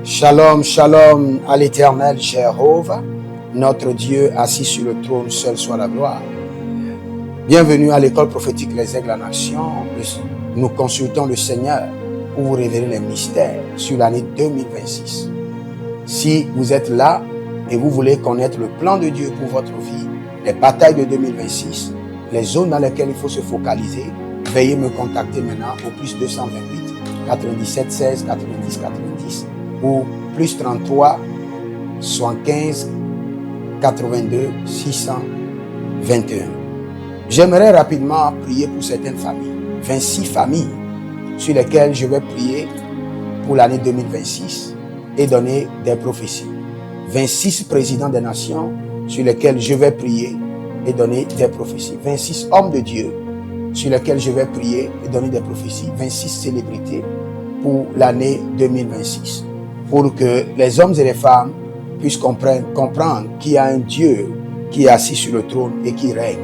Shalom, shalom à l'Éternel Jéhovah, notre Dieu assis sur le trône, seul soit la gloire. Bienvenue à l'école prophétique Les Aigles en Action. Nous consultons le Seigneur pour vous révéler les mystères sur l'année 2026. Si vous êtes là et vous voulez connaître le plan de Dieu pour votre vie, les batailles de 2026, les zones dans lesquelles il faut se focaliser, veuillez me contacter maintenant au plus 228 97 16 90 90 ou plus 33 75 82 621. J'aimerais rapidement prier pour certaines familles, 26 familles sur lesquelles je vais prier pour l'année 2026 et donner des prophéties. 26 présidents des nations sur lesquels je vais prier et donner des prophéties. 26 hommes de Dieu sur lesquels je vais prier et donner des prophéties. 26 célébrités pour l'année 2026. Pour que les hommes et les femmes puissent comprendre qu'il y a un Dieu qui est assis sur le trône et qui règne.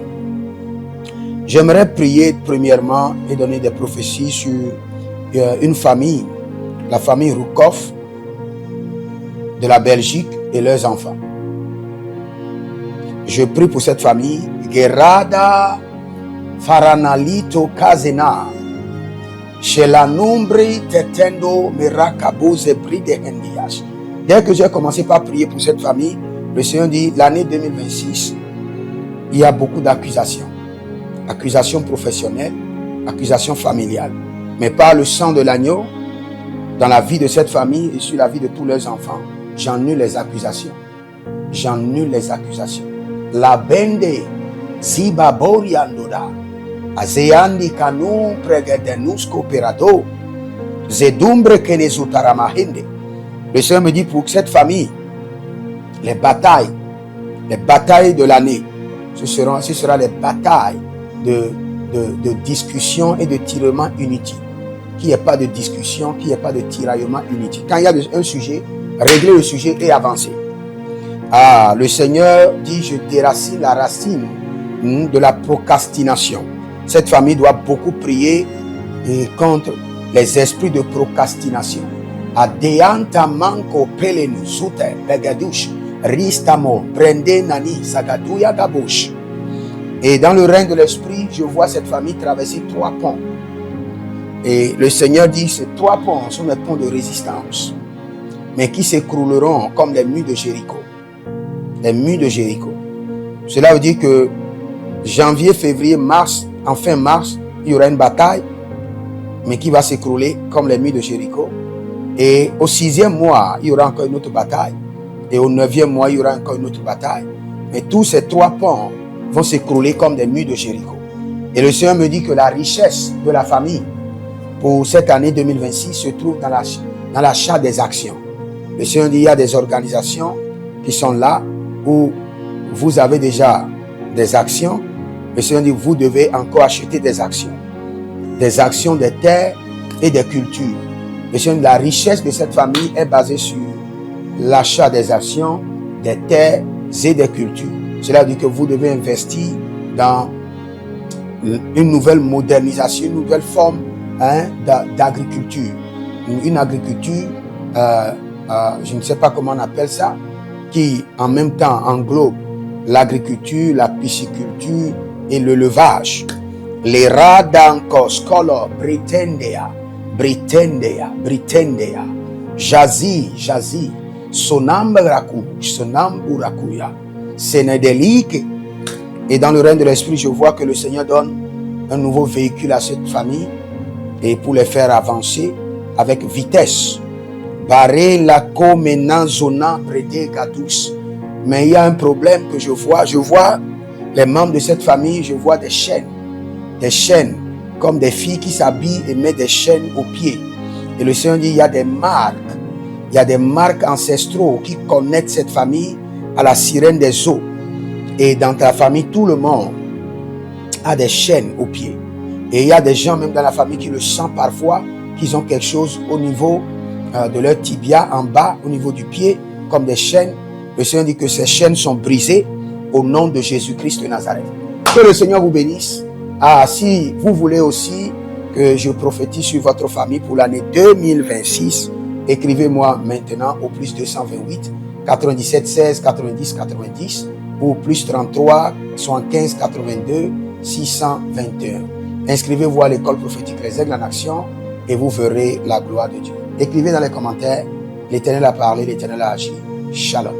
J'aimerais prier premièrement et donner des prophéties sur une famille, la famille Roukoff de la Belgique et leurs enfants. Je prie pour cette famille. Gerada Faranalito Kazena Shelanumbri Tetendo Merakaboze Bride Hendias. Dès que j'ai commencé par prier pour cette famille, le Seigneur dit l'année 2026, il y a beaucoup d'accusations. Accusations professionnelles, accusations familiales. Mais par le sang de l'agneau, dans la vie de cette famille et sur la vie de tous leurs enfants, j'annule les accusations. J'annule les accusations. La bende Zibaboriandoda Azeandi Kanu Pregedenus Cooperado Zedumbre Kenezotaramahende. Le Seigneur me dit pour cette famille, les batailles de l'année, ce sera les batailles de discussion et de tiraillement inutile. Qu'il n'y ait pas de discussion, qu'il n'y ait pas de tiraillement inutile. Quand il y a un sujet, réglez le sujet et avancez. Ah, le Seigneur dit, je déracine la racine de la procrastination. Cette famille doit beaucoup prier contre les esprits de procrastination. Adeanta manko pelenu sute begadush ristamo prende nani sagaduya gabush. Et dans le règne de l'esprit, je vois cette famille traverser 3 ponts. Et le Seigneur dit, ces 3 ponts sont des ponts de résistance, mais qui s'écrouleront comme les murs de Jéricho. Les murs de Jéricho. Cela veut dire que janvier, février, mars, en fin mars, il y aura une bataille, mais qui va s'écrouler comme les murs de Jéricho. Et au 6e mois, il y aura encore une autre bataille. Et au 9e mois, il y aura encore une autre bataille. Mais tous ces 3 ponts vont s'écrouler comme des murs de Jéricho. Et le Seigneur me dit que la richesse de la famille pour cette année 2026 se trouve dans l'achat des actions. Le Seigneur dit qu'il y a des organisations qui sont là où vous avez déjà des actions. Le Seigneur dit vous devez encore acheter des actions des terres et des cultures. Le Seigneur dit la richesse de cette famille est basée sur l'achat des actions, des terres et des cultures. Cela veut dire que vous devez investir dans une nouvelle modernisation, une nouvelle forme d'agriculture. Une agriculture, je ne sais pas comment on appelle ça, qui en même temps englobe l'agriculture, la pisciculture et l'élevage. Les radankos kolo Britendea, Jazi, Sonamburakuya, Sénédélique. Et dans le règne de l'esprit, je vois que le Seigneur donne un nouveau véhicule à cette famille et pour les faire avancer avec vitesse. Barré la comena zona prede gadus. Mais il y a un problème que je vois. Je vois les membres de cette famille, je vois des chaînes comme des filles qui s'habillent et mettent des chaînes aux pieds. Et le Seigneur dit il y a des marques ancestraux qui connectent cette famille à la sirène des eaux. Et dans ta famille, tout le monde a des chaînes aux pieds. Et il y a des gens même dans la famille qui le sentent parfois, qu'ils ont quelque chose au niveau de leur tibia, en bas, au niveau du pied, comme des chaînes. Le Seigneur dit que ces chaînes sont brisées au nom de Jésus-Christ de Nazareth. Que le Seigneur vous bénisse. Ah, si vous voulez aussi que je prophétise sur votre famille pour l'année 2026 écrivez-moi maintenant au plus 228 97 16 90 90 ou plus 33 75 82 621. Inscrivez-vous à l'école prophétique Les Aigles en Action et vous verrez la gloire de Dieu. Écrivez dans les commentaires, l'Éternel a parlé, l'Éternel a agi. Shalom.